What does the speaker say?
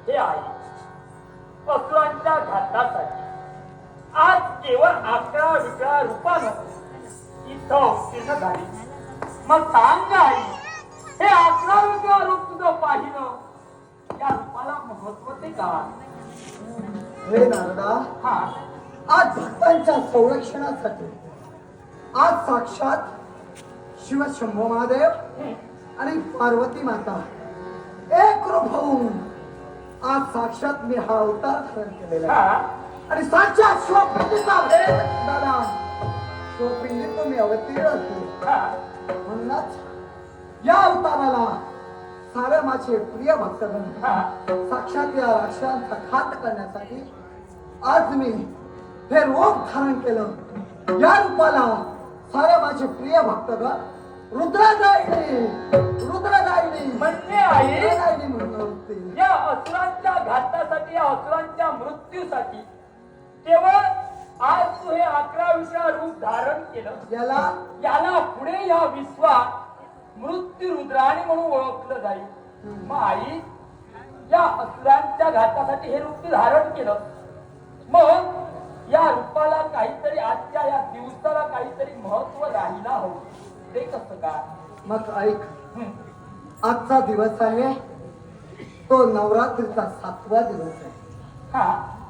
हे आहे असुरांच्या घातासाठी आज केवळ 11 रूपानं इथं अवतीर्ण झाली. मग सांग आई, हे 11 रूप तुझं पाहिलं या रूपाला महत्व ते का? हे नारदा, हा, आज भक्तांच्या संरक्षणासाठी आज साक्षात शिवशंभो महादेव आणि पार्वती माता एक रूप होऊन आज साक्षात मी हा अवतार धारण केलेला आहे. हा, आणि साक्षात शिवपिंडीचा भेद दादा शिवपिंडी तुम्ही अवतीर्ण केले. हा, म्हणूनच या अवताराला सारे माझे प्रिय भक्तगण हा, साक्षात या राक्षसांचा घात करण्यासाठी आज मी हे रूप धारण केलं. या रूपाला सारे माझे प्रिय भक्तगण रुद्रदायिनी म्हणजे आई म्हणून ओळखतील. या असुरांच्या घातासाठी या असुरांच्या मृत्यूसाठी केवळ आज तू हे 11 रूप धारण केलं. याला पुढे या विश्वात मृत्यू रुद्राणी म्हणून ओळखलं जाईल. मग आई या असुरांच्या घातासाठी हे रूप तू धारण केलं. मग या रूपाला काहीतरी आजच्या या दिवसाला काहीतरी महत्व राहिला हवं. ते कसं काय? मग ऐक, आजचा दिवस आहे तो नवरात्रीचा 7वा दिवस आहे. हा,